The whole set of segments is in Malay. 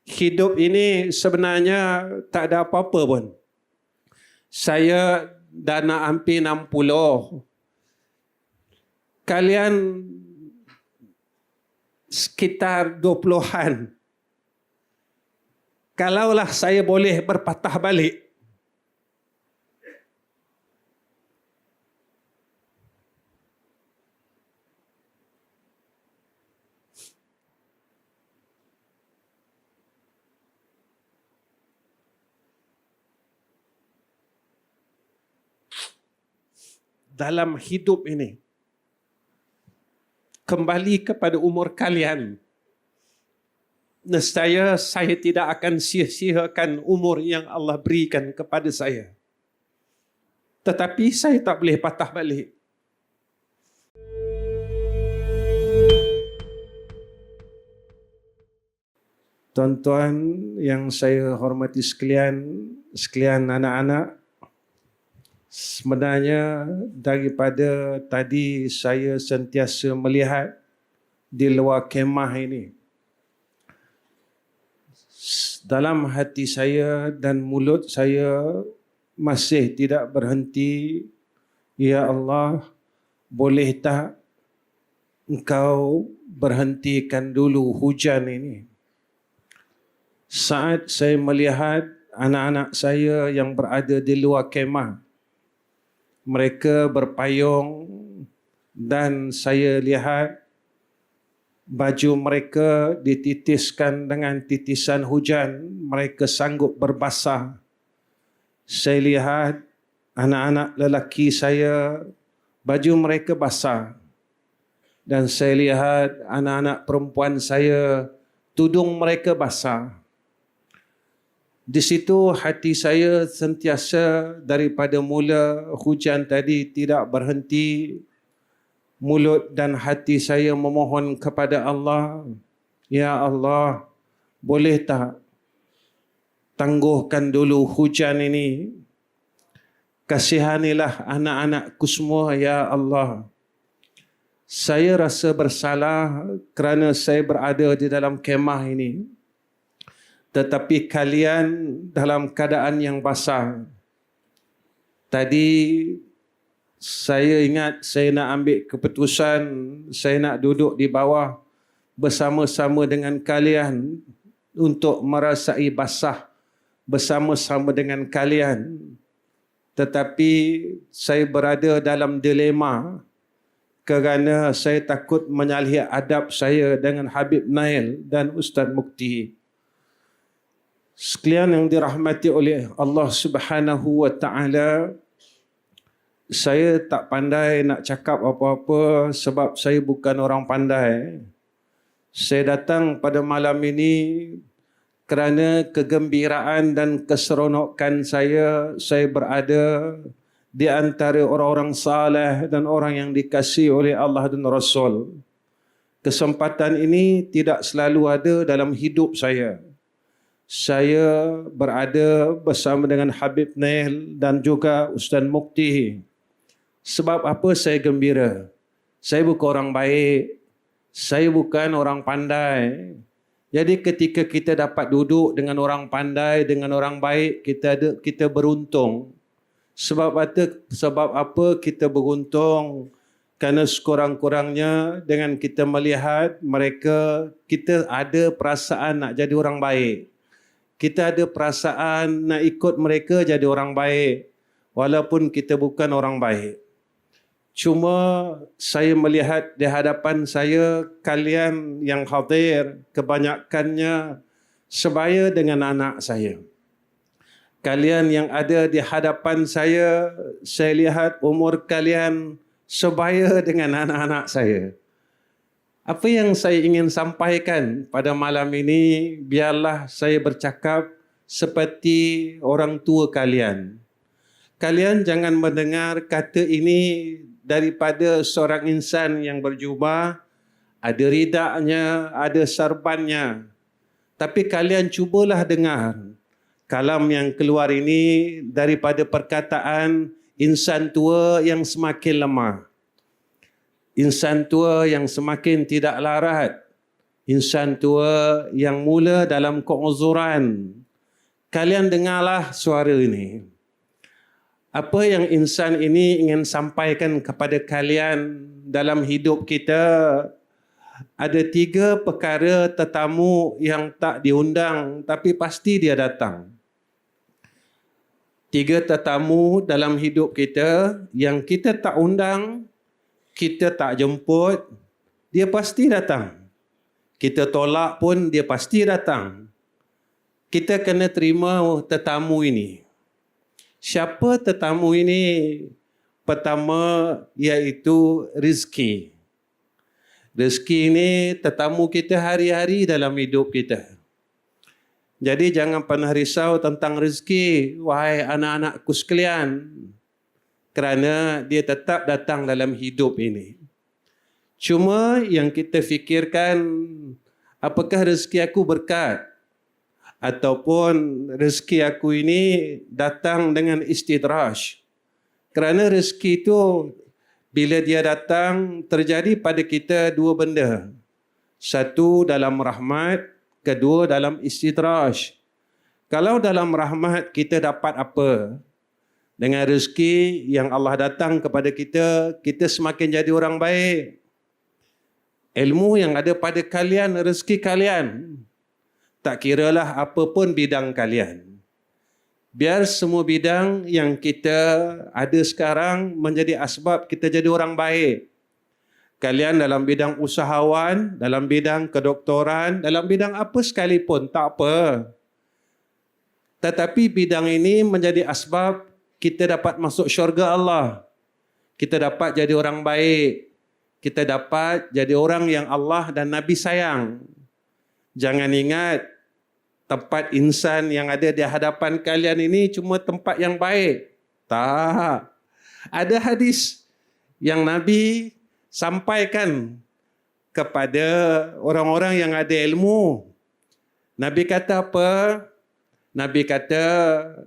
hidup ini sebenarnya tak ada apa-apa pun. Saya dah nak hampir 60. Kalian sekitar 20-an. Kalaulah saya boleh berpatah balik, dalam hidup ini, kembali kepada umur kalian, nescaya saya tidak akan sia-siakan umur yang Allah berikan kepada saya. Tetapi saya tak boleh patah balik. Tuan-tuan yang saya hormati sekalian anak-anak, sebenarnya daripada tadi saya sentiasa melihat di luar kemah ini, dalam hati saya dan mulut saya masih tidak berhenti. Ya Allah, boleh tak Engkau berhentikan dulu hujan ini? Saat saya melihat anak-anak saya yang berada di luar kemah, mereka berpayung dan saya lihat baju mereka dititiskan dengan titisan hujan, mereka sanggup berbasah. Saya lihat anak-anak lelaki saya, baju mereka basah. Dan saya lihat anak-anak perempuan saya, tudung mereka basah. Di situ hati saya sentiasa daripada mula hujan tadi tidak berhenti. Mulut dan hati saya memohon kepada Allah, Ya Allah, boleh tak tangguhkan dulu hujan ini? Kasihanilah anak-anakku semua, Ya Allah. Saya rasa bersalah kerana saya berada di dalam kemah ini. Tetapi kalian dalam keadaan yang basah. Tadi saya ingat saya nak ambil keputusan, saya nak duduk di bawah bersama-sama dengan kalian untuk merasai basah bersama-sama dengan kalian. Tetapi saya berada dalam dilema kerana saya takut menyalahi adab saya dengan Habib Nail dan Ustaz Mukti. Sekalian yang dirahmati oleh Allah Subhanahu wa Ta'ala, saya tak pandai nak cakap apa-apa sebab saya bukan orang pandai. Saya datang pada malam ini kerana kegembiraan dan keseronokan saya berada di antara orang-orang saleh dan orang yang dikasihi oleh Allah dan Rasul. Kesempatan ini tidak selalu ada dalam hidup saya. Saya berada bersama dengan Habib Nail dan juga Ustaz Mukti. Sebab apa saya gembira? Saya bukan orang baik. Saya bukan orang pandai. Jadi ketika kita dapat duduk dengan orang pandai, dengan orang baik, kita beruntung. Sebab apa kita beruntung? Kerana sekurang-kurangnya dengan kita melihat mereka, kita ada perasaan nak jadi orang baik. Kita ada perasaan nak ikut mereka jadi orang baik. Walaupun kita bukan orang baik. Cuma saya melihat di hadapan saya, kalian yang hadir kebanyakannya sebaya dengan anak saya. Kalian yang ada di hadapan saya lihat umur kalian sebaya dengan anak-anak saya. Apa yang saya ingin sampaikan pada malam ini, biarlah saya bercakap seperti orang tua kalian. Kalian jangan mendengar kata ini daripada seorang insan yang berjubah, ada ridaknya, ada sarbannya. Tapi kalian cubalah dengar kalam yang keluar ini daripada perkataan insan tua yang semakin lemah. Insan tua yang semakin tidak larat. insan tua yang mula dalam keuzuran, kalian dengarlah suara ini. Apa yang insan ini ingin sampaikan kepada kalian dalam hidup kita, ada 3 perkara tetamu yang tak diundang tapi pasti dia datang. 3 tetamu dalam hidup kita yang kita tak undang, kita tak jemput, dia pasti datang. Kita tolak pun dia pasti datang. Kita kena terima tetamu ini. Siapa tetamu ini? Pertama iaitu rezeki. Rezeki ini tetamu kita hari-hari dalam hidup kita. Jadi jangan pernah risau tentang rezeki, wahai anak-anakku sekalian. Kerana dia tetap datang dalam hidup ini. Cuma yang kita fikirkan, apakah rezeki aku berkat? Ataupun rezeki aku ini datang dengan istidraj. Kerana rezeki itu, bila dia datang, terjadi pada kita 2 benda. 1 dalam rahmat, kedua dalam istidraj. Kalau dalam rahmat kita dapat apa? Dengan rezeki yang Allah datang kepada kita, kita semakin jadi orang baik. Ilmu yang ada pada kalian, rezeki kalian. Tak kiralah apa pun bidang kalian. Biar semua bidang yang kita ada sekarang menjadi asbab kita jadi orang baik. Kalian dalam bidang usahawan, dalam bidang kedoktoran, dalam bidang apa sekalipun, tak apa. Tetapi bidang ini menjadi asbab kita dapat masuk syurga Allah. Kita dapat jadi orang baik. Kita dapat jadi orang yang Allah dan Nabi sayang. Jangan ingat tempat insan yang ada di hadapan kalian ini cuma tempat yang baik. Tak. Ada hadis yang Nabi sampaikan kepada orang-orang yang ada ilmu. Nabi kata apa? Nabi kata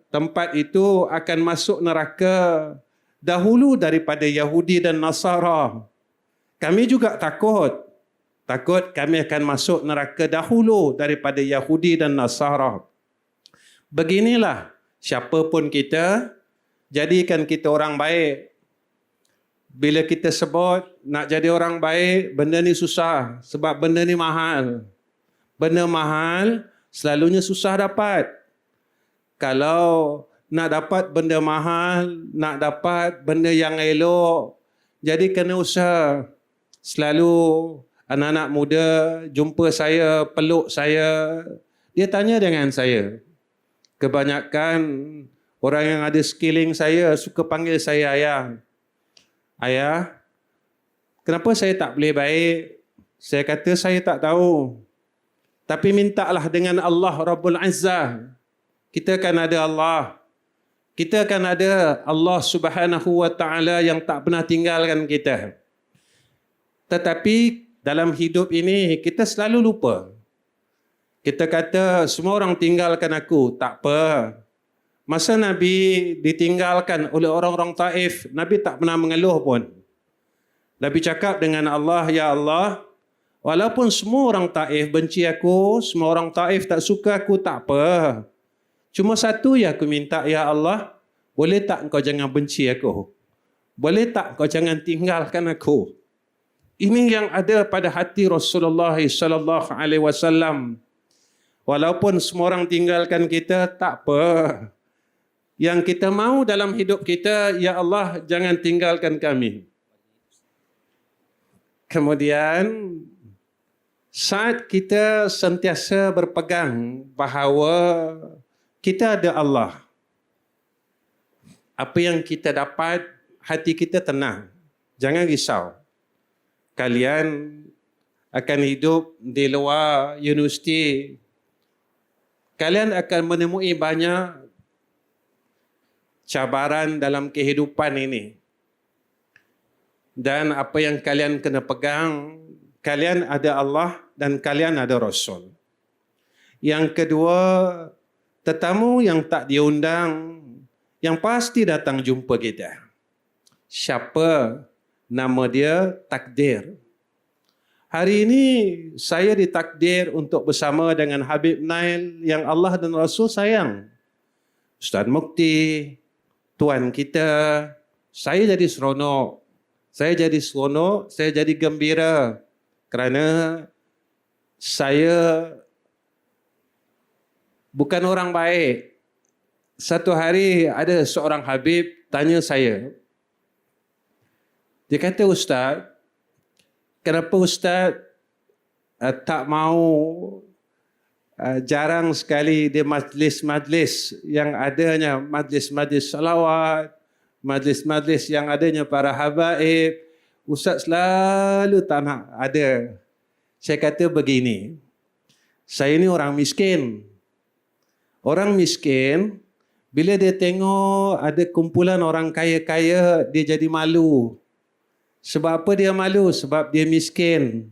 tempat itu akan masuk neraka dahulu daripada Yahudi dan Nasara. Kami juga takut kami akan masuk neraka dahulu daripada Yahudi dan Nasara. Beginilah, siapa pun kita, jadikan kita orang baik. Bila kita sebut nak jadi orang baik, benda ni susah sebab benda ni mahal. Benda mahal selalunya susah dapat. Kalau nak dapat benda mahal, nak dapat benda yang elok, jadi kena usaha. Selalu anak-anak muda jumpa saya, peluk saya, dia tanya dengan saya. Kebanyakan orang yang ada sekeliling saya suka panggil saya ayah. Ayah, kenapa saya tak boleh baik? Saya kata saya tak tahu. Tapi mintalah dengan Allah Rabbul Izzah. Kita kan ada Allah. Kita kan ada Allah Subhanahu wa Ta'ala yang tak pernah tinggalkan kita. Tetapi dalam hidup ini kita selalu lupa. Kita kata semua orang tinggalkan aku. Tak apa. Masa Nabi ditinggalkan oleh orang-orang Taif, Nabi tak pernah mengeluh pun. Nabi cakap dengan Allah, ya Allah, walaupun semua orang Taif benci aku, semua orang Taif tak suka aku, tak apa. Cuma satu yang aku minta, ya Allah, boleh tak engkau jangan benci aku? Boleh tak engkau jangan tinggalkan aku? Ini yang ada pada hati Rasulullah sallallahu alaihi wasallam. Walaupun semua orang tinggalkan kita, tak apa. Yang kita mahu dalam hidup kita, ya Allah, jangan tinggalkan kami. Kemudian, saat kita sentiasa berpegang bahawa kita ada Allah, apa yang kita dapat, hati kita tenang. Jangan risau. Kalian akan hidup di luar universiti. Kalian akan menemui banyak cabaran dalam kehidupan ini. Dan apa yang kalian kena pegang, kalian ada Allah dan kalian ada Rasul. Yang kedua, tetamu yang tak diundang, yang pasti datang jumpa kita. Siapa? Nama dia takdir. Hari ini saya ditakdir untuk bersama dengan Habib Nail yang Allah dan Rasul sayang. Ustaz Mukti, tuan kita, saya jadi seronok. Saya jadi gembira kerana saya bukan orang baik. Satu hari ada seorang Habib tanya saya. Dia kata, Ustaz, kenapa Ustaz tak mau jarang sekali di majlis-majlis yang adanya majlis-majlis salawat, majlis-majlis yang adanya para habaib, Ustaz selalu tak nak ada. Saya kata begini, saya ni orang miskin. Orang miskin, bila dia tengok ada kumpulan orang kaya-kaya, dia jadi malu. Sebab apa dia malu? Sebab dia miskin.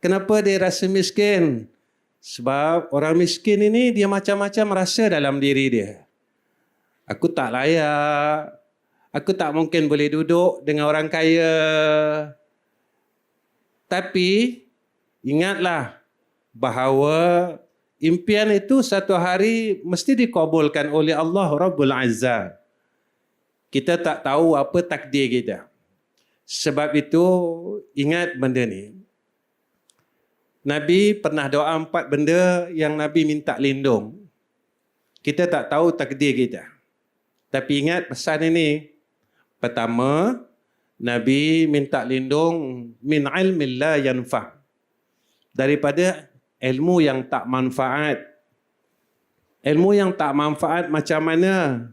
Kenapa dia rasa miskin? Sebab orang miskin ini dia macam-macam rasa dalam diri dia. Aku tak layak. Aku tak mungkin boleh duduk dengan orang kaya. Tapi ingatlah bahawa impian itu satu hari mesti dikabulkan oleh Allah Rabbul Azza. Kita tak tahu apa takdir kita. Sebab itu, ingat benda ni. Nabi pernah doa 4 benda yang Nabi minta lindung. Kita tak tahu takdir kita. Tapi ingat pesan ini. Pertama, Nabi minta lindung min ilmin la yanfa'. Daripada ilmu yang tak manfaat. Ilmu yang tak manfaat macam mana?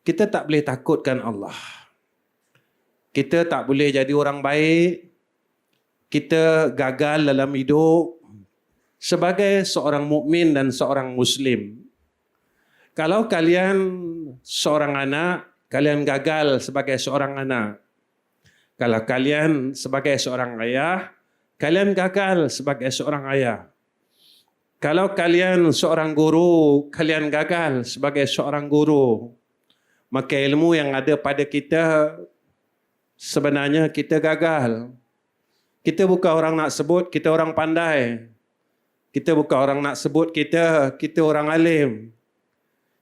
Kita tak boleh takutkan Allah. Kita tak boleh jadi orang baik. Kita gagal dalam hidup sebagai seorang mukmin dan seorang Muslim. Kalau kalian seorang anak, kalian gagal sebagai seorang anak. Kalau kalian sebagai seorang ayah, kalian gagal sebagai seorang ayah. Kalau kalian seorang guru, kalian gagal sebagai seorang guru. Maka ilmu yang ada pada kita, sebenarnya kita gagal. Kita bukan orang nak sebut kita orang pandai. Kita bukan orang nak sebut kita orang alim.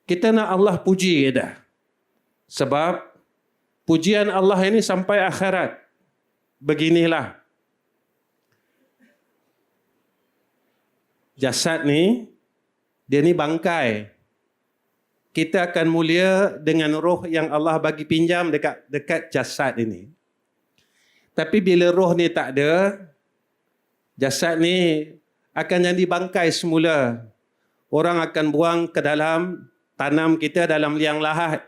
Kita nak Allah puji kita. Sebab pujian Allah ini sampai akhirat. Beginilah. Jasad ni, dia ni bangkai. Kita akan mulia dengan roh yang Allah bagi pinjam dekat jasad ini. Tapi bila roh ni tak ada, jasad ni akan jadi bangkai semula. Orang akan buang ke dalam, tanam kita dalam liang lahat.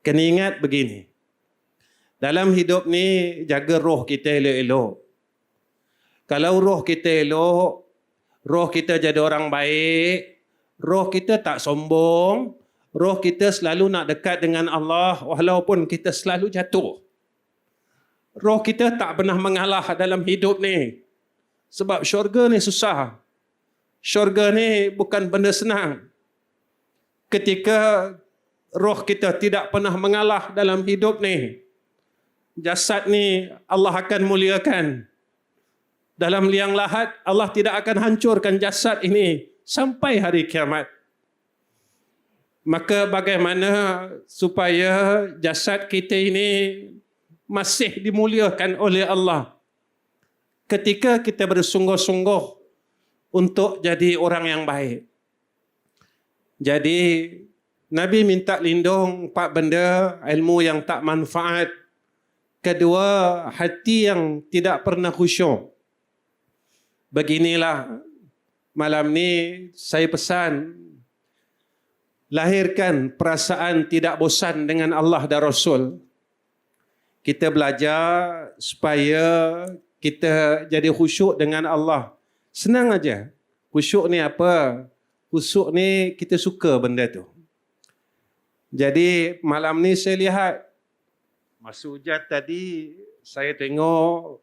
Kena ingat begini. Dalam hidup ni, jaga roh kita elok-elok. Kalau roh kita elok, roh kita jadi orang baik, roh kita tak sombong, roh kita selalu nak dekat dengan Allah walaupun kita selalu jatuh. Roh kita tak pernah mengalah dalam hidup ni. Sebab syurga ni susah. Syurga ni bukan benda senang. Ketika roh kita tidak pernah mengalah dalam hidup ni, jasad ni Allah akan muliakan. Dalam liang lahat, Allah tidak akan hancurkan jasad ini sampai hari kiamat. Maka bagaimana supaya jasad kita ini masih dimuliakan oleh Allah? Ketika kita bersungguh-sungguh untuk jadi orang yang baik. Jadi, Nabi minta lindung 4 benda, ilmu yang tak manfaat. Kedua, hati yang tidak pernah khusyuk. Beginilah, malam ni saya pesan, lahirkan perasaan tidak bosan dengan Allah dan Rasul. Kita belajar supaya kita jadi khusyuk dengan Allah. Senang aja. Khusyuk ni apa? Khusyuk ni kita suka benda tu. Jadi malam ni saya lihat, masa hujan tadi saya tengok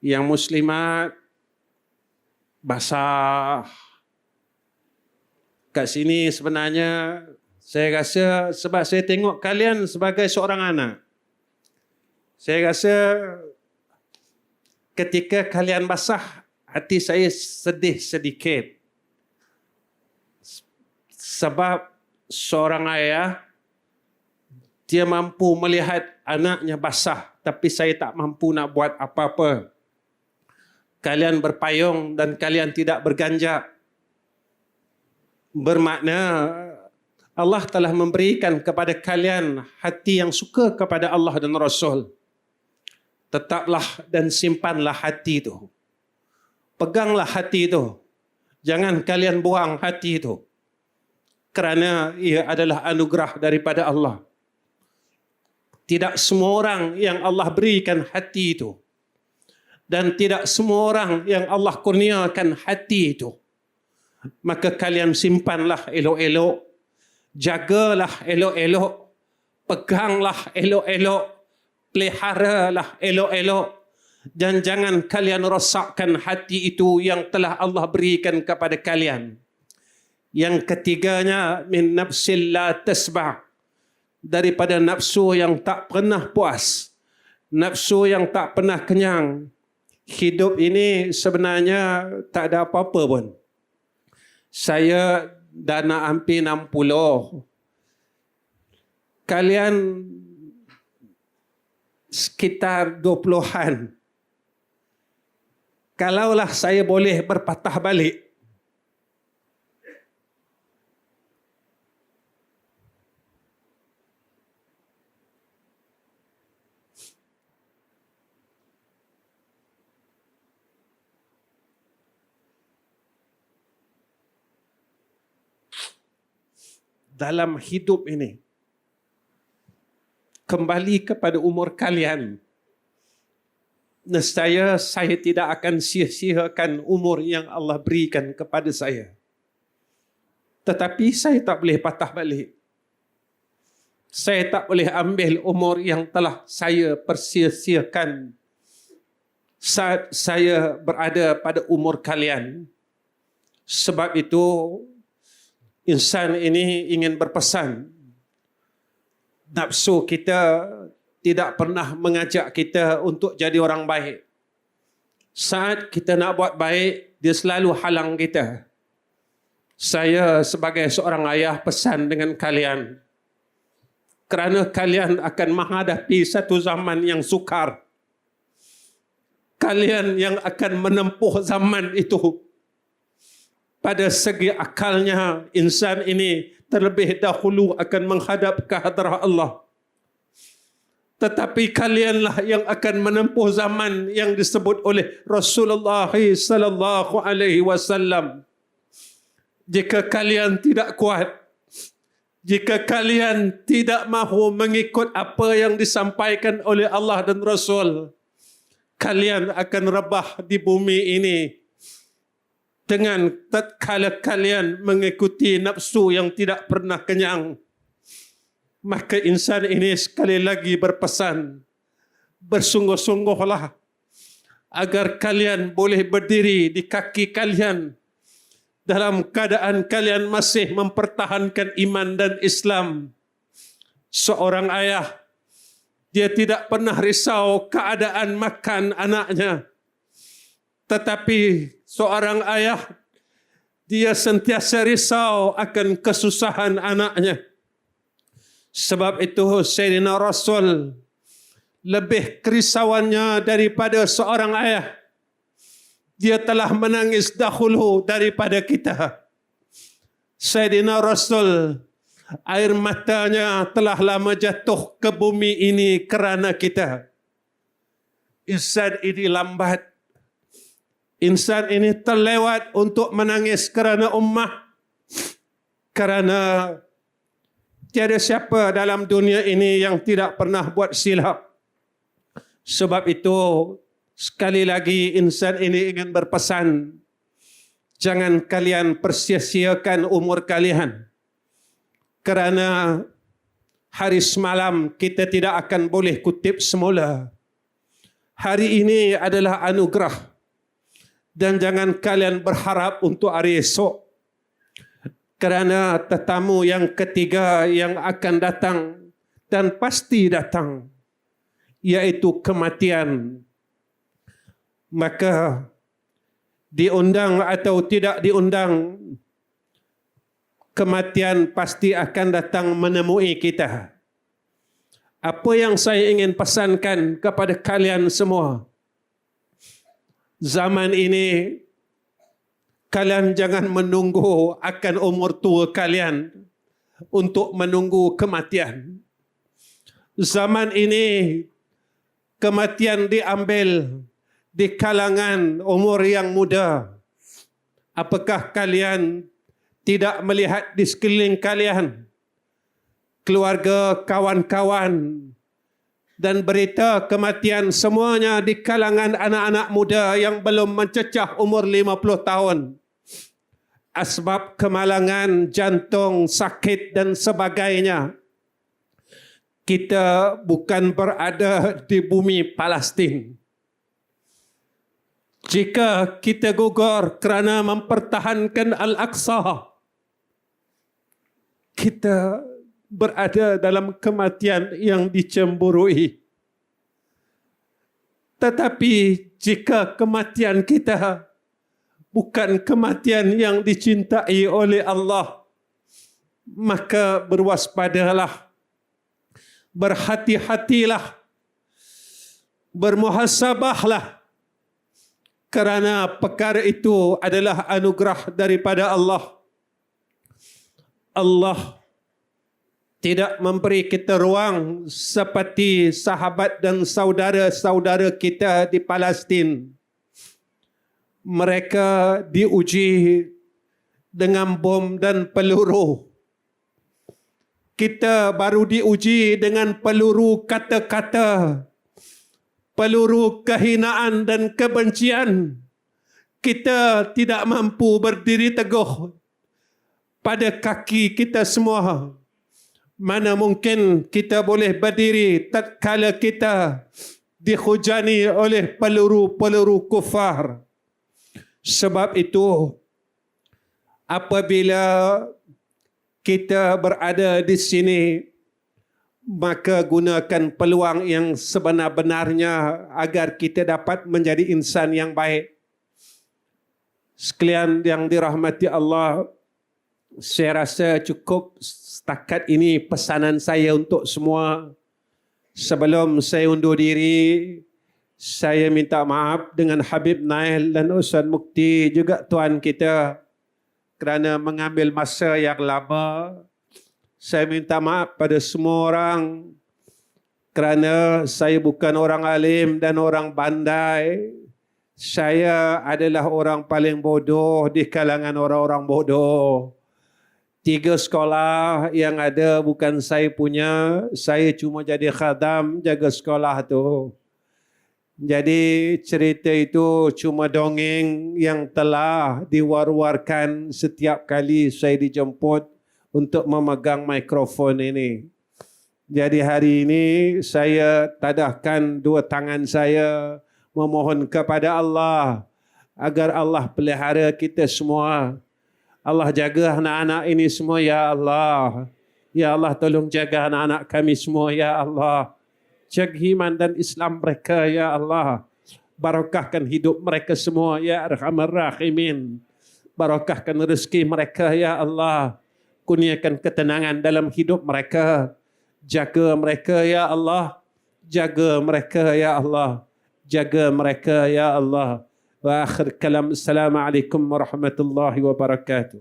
yang muslimat basah. Kat sini sebenarnya saya rasa sebab saya tengok kalian sebagai seorang anak. Saya rasa ketika kalian basah, hati saya sedih sedikit. Sebab seorang ayah, dia mampu melihat anaknya basah, tapi saya tak mampu nak buat apa-apa. Kalian berpayung dan kalian tidak berganjak. Bermakna Allah telah memberikan kepada kalian hati yang suka kepada Allah dan Rasul. Tetaplah dan simpanlah hati itu. Peganglah hati itu. Jangan kalian buang hati itu. Kerana ia adalah anugerah daripada Allah. Tidak semua orang yang Allah berikan hati itu. Dan tidak semua orang yang Allah kurniakan hati itu. Maka kalian simpanlah elok-elok. Jagalah elok-elok. Peganglah elok-elok. Peliharalah elok-elok. Dan jangan kalian rosakkan hati itu yang telah Allah berikan kepada kalian. Yang ketiganya, min nafsil la tasba'. Daripada nafsu yang tak pernah puas. Nafsu yang tak pernah kenyang. Hidup ini sebenarnya tak ada apa-apa pun. Saya dah nak hampir 60. Kalian sekitar 20-an. Kalaulah saya boleh berpatah balik, dalam hidup ini, kembali kepada umur kalian, nescaya saya tidak akan sia-siakan umur yang Allah berikan kepada saya. Tetapi saya tak boleh patah balik. Saya tak boleh ambil umur yang telah saya persia-siakan saat saya berada pada umur kalian. Sebab itu, insan ini ingin berpesan, nafsu kita tidak pernah mengajak kita untuk jadi orang baik. Saat kita nak buat baik, dia selalu halang kita. Saya sebagai seorang ayah pesan dengan kalian, kerana kalian akan menghadapi satu zaman yang sukar. Kalian yang akan menempuh zaman itu. Pada segi akalnya, insan ini terlebih dahulu akan menghadap ke hadrah Allah. Tetapi kalianlah yang akan menempuh zaman yang disebut oleh Rasulullah sallallahu alaihi wasallam. Jika kalian tidak kuat, jika kalian tidak mahu mengikut apa yang disampaikan oleh Allah dan Rasul, kalian akan rebah di bumi ini. Dengan tatkala kalian mengikuti nafsu yang tidak pernah kenyang, maka insan ini sekali lagi berpesan, bersungguh-sungguhlah agar kalian boleh berdiri di kaki kalian dalam keadaan kalian masih mempertahankan iman dan Islam. Seorang ayah, dia tidak pernah risau keadaan makan anaknya. Tetapi seorang ayah, dia sentiasa risau akan kesusahan anaknya. Sebab itu Sayyidina Rasul lebih kerisauannya daripada seorang ayah. Dia telah menangis dahulu daripada kita. Sayyidina Rasul, air matanya telah lama jatuh ke bumi ini kerana kita. Insan ini lambat. Insan ini terlewat untuk menangis kerana ummah. Kerana tiada siapa dalam dunia ini yang tidak pernah buat silap. Sebab itu, sekali lagi insan ini ingin berpesan, jangan kalian persia-siakan umur kalian. Kerana hari semalam kita tidak akan boleh kutip semula. Hari ini adalah anugerah. Dan jangan kalian berharap untuk hari esok. Kerana tetamu yang ketiga yang akan datang dan pasti datang, yaitu kematian. maka diundang atau tidak diundang, kematian pasti akan datang menemui kita. Apa yang saya ingin pesankan kepada kalian semua, zaman ini kalian jangan menunggu akan umur tua kalian untuk menunggu kematian. Zaman ini kematian diambil di kalangan umur yang muda. Apakah kalian tidak melihat di sekeliling kalian, keluarga, kawan-kawan, dan berita kematian semuanya di kalangan anak-anak muda yang belum mencecah umur 50 tahun. Asbab kemalangan, jantung, sakit dan sebagainya. Kita bukan berada di bumi Palestin. Jika kita gugur kerana mempertahankan Al-Aqsa, kita berada dalam kematian yang dicemburui. Tetapi jika kematian kita bukan kematian yang dicintai oleh Allah, maka berwaspadalah, berhati-hatilah, bermuhasabahlah, kerana perkara itu adalah anugerah daripada Allah. Allah tidak memberi kita ruang seperti sahabat dan saudara-saudara kita di Palestin. Mereka diuji dengan bom dan peluru. Kita baru diuji dengan peluru kata-kata, peluru kehinaan dan kebencian. Kita tidak mampu berdiri teguh pada kaki kita semua. Mana mungkin kita boleh berdiri tatkala kita dihujani oleh peluru-peluru kufar. Sebab itu, apabila kita berada di sini, maka gunakan peluang yang sebenar-benarnya agar kita dapat menjadi insan yang baik. Sekalian yang dirahmati Allah, saya rasa cukup setakat ini pesanan saya untuk semua. Sebelum saya undur diri, saya minta maaf dengan Habib Nail dan Ustaz Mukti, juga tuan kita, kerana mengambil masa yang lama. Saya minta maaf pada semua orang kerana saya bukan orang alim dan orang pandai. Saya adalah orang paling bodoh di kalangan orang-orang bodoh. 3 sekolah yang ada bukan saya punya. Saya cuma jadi khadam jaga sekolah tu. Jadi cerita itu cuma dongeng yang telah diwar-warkan setiap kali saya dijemput untuk memegang mikrofon ini. Jadi hari ini saya tadahkan 2 tangan saya memohon kepada Allah agar Allah pelihara kita semua. Allah jaga anak-anak ini semua, ya Allah. Ya Allah, tolong jaga anak-anak kami semua, ya Allah. Jaga iman dan Islam mereka, ya Allah. Barakahkan hidup mereka semua, ya Arhamar Rahimin. Barakahkan rezeki mereka, ya Allah. Kurniakan ketenangan dalam hidup mereka. Jaga mereka, ya Allah. Jaga mereka, ya Allah. Jaga mereka, ya Allah. Wa akhir kalam, assalamualaikum warahmatullahi wabarakatuh.